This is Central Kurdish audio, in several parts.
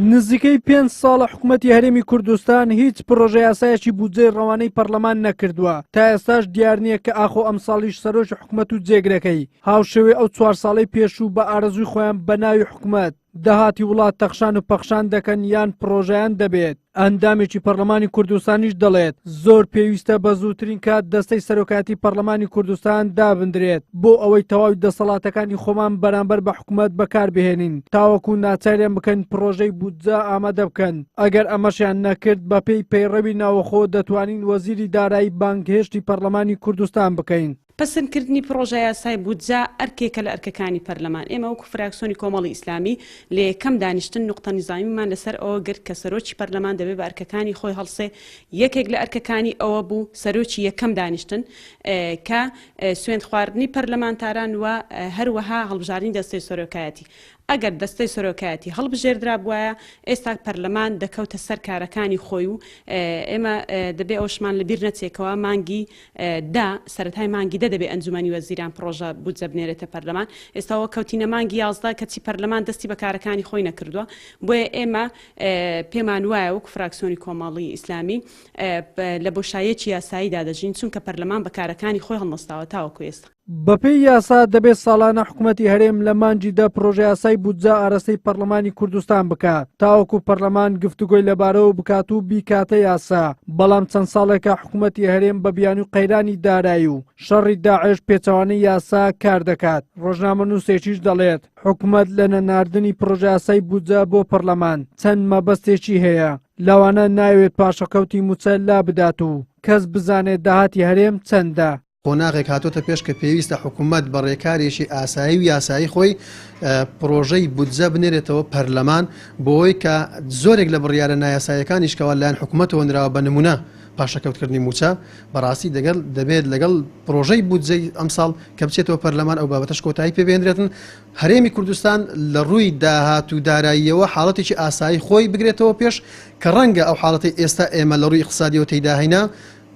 نزیکەی 5 ساڵە حکوومەتی هەرێمی کوردستان هیچ پرۆژە یاسایەکی بودجەی ڕەوانەی پەرلەمان نەکردووە. تا ئێستاش دیار نییە کە ئاخۆ ئەم ساڵیش سەرۆژ حکوومەت و جێگرەکەی هاوشێوێ ئەو 4 ساڵەی پێشوو بە ئارەزووی خۆیان بە ناوی حکوومەت دەهاتی وڵات تەخشان و پەخشان دەکەن یان پرۆژەیان دەبێت. ئەندامێکی پەرلەمانی کوردستانیش دەڵێت زۆر پێویستە بە زووترین کات دەستەی سەرۆکاتی پەرلەمانی کوردستان دابدرێت بۆ ئەوەی تەواوی دەسەڵاتەکانی خۆمان بەرامبەر بە حکوومەت بەکاربهێنین تاوەکو ناچاریان بکەن پرۆژەی بودجە ئامادە بکەن. ئەگەر ئەمەشیان نەکرد بە پێی پەیڕەوی ناوەخۆ دەتوانین وەزیری دارایی بانگهێشتی پەرلەمانی کوردستان بکەین. پەسەندکردنی پرۆژە یاسای بودجە ئەرکێکە لە ئەرکەکانی پەرلەمان. ئێمە وەکو فراکسیۆنی کۆمەڵی ئیسلامی لە یەکەم دانیشتن نوقتە نیزامیمان لەسەر ئەوە گرت کە سەرۆکی پەرلەمان دەبێت بە ئەرکەکانی خۆی هەڵسێ. یەکێک لە ئەرکەکانی ئەوە بوو سەرۆکی یەکەم دانیشتن کە سوێند خواردنی پەرلەمانتاران وە هەروەها هەڵبژاردننی دەستەی سەرۆکایەتی. ئەگەر دەستەی سەرۆکایەتی هەڵبژێردرا بووایە ئێستا پەرلەمان دەکەوتە سەر کارەکانی خۆی و ئێمە دەبێ ئەوشمان لەبیر نەچێکەوە مانگی دا سەرەتای مانگی دەبێ ئەنجومەنی وەزیران پرۆژە بودجە بنێرێتە پەرلەمان. ئێستاەوە کەوتینە مانگی 11 کەچی پەرلەمان دەستی بە کارەکانی خۆی نەکردووە. بۆیە ئێمە پێمان وایە وەکو فراکسیۆنی کۆمەڵی ئیسلامی لە بۆشایەکی یاسایی دادەژین چونکە پەرلەمان بە کارەکانی خۆی هەڵنەستاوە تاوەکو ئێستا. بەپێی یاسا دەبێت ساڵانە حکوومەتی هەرێم لە مانجیدا پرۆژە یاسای بودجە ئارەستەی پەرلەمانی کوردستان بکات تاوەکو پەرلەمان گفتوگۆی لەبارەوە بکات و بیکاتە یاسا. بەڵام چەند ساڵێکە حکوومەتی هەرێم بە بیان و قەیرانی دارایی و شەڕی داعش پێچەوانەی یاسا کار دەکات. ڕۆژنامە نووسێکیش دەڵێت حکوومەت لە نەناردنی پرۆژە یاسای بودجە بۆ پەرلەمان چەند مەبەستێکی هەیە. لەوانە ناوێت پاشەکەوتی موچە لا بدات و کەس بزانێت داهاتی هەرێم چەندە. قۆناغێک هاتوۆتە پێش کە پێویستە حکوومەت بە ڕێکارێکی ئاسایی و یاسایی خۆی پرۆژەی بودجە بنێرێتەوە پەرلەمان بۆی کە زۆرێک لە بڕیارە نایاسایەکانیشکەوە لایەن حکوومەتەوە نراوە بە نمونە پاشەکەوتکردنی موچە بەڕاستی دەبێت لەگەڵ پرۆژەی بودجەی ئەمساڵ کە بچێتەوە پەرلەمان ئەو بابەتەش کۆتایی پێبێنرێتن. هەرێمی کوردستان لە ڕووی داهات و داراییەوە حاڵەتێکی ئاسایی خۆی بگرێتەوە پێش کە ڕەنگە ئەو حاڵەتی ئێستا ئێمە لە ڕووی اقتصادیەوە تێیداهێنا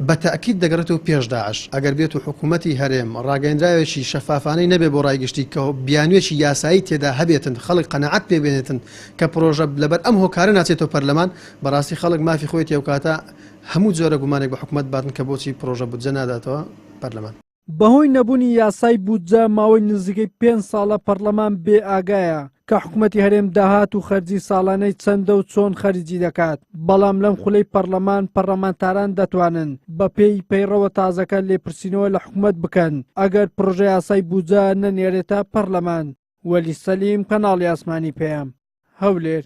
بە تەکید دەگرێتەوە پێش داعش. ئەگەر بێت و حکوومەتی هەرێم ڕاگەیەندراوێکی شەفافانەی نەبێ بۆ ڕایگەشتی کە بیانوێکی یاسایی تێدا هەبێتن خەڵک قەنەعەت پێبێنێتن کە پرۆژە لەبەر ئەم هۆکارە ناچێتەوە پەرلەمان بەڕاستی خەڵک مافی خۆی تێوکاتە هەموو جۆرە گومانێک بە حکوومەت باتن کە بۆچی پرۆژە بودجە ناداتەوە پەرلەمان. بەهۆی نەبوونی یاسای بودجە ماوەی نزیکەی 5 ساڵە پەرلەمان بێ ئاگایە کە حکوومەتی هەرێم داهات و خەرجی ساڵانەی چەندە و چۆن خەرجی دەکات. بەڵام لەم خولەی پەرلەمان پەرلەمانتاران دەتوانن بە پێی پەیڕەوە تازەکە لێپرسینەوە لە حکوومەت بکەن ئەگەر پرۆژە یاسای بودجە نەنێرێتە پەرلەمان. وەلی سەلیم کەناڵی ئاسمانی پێم هەولێر.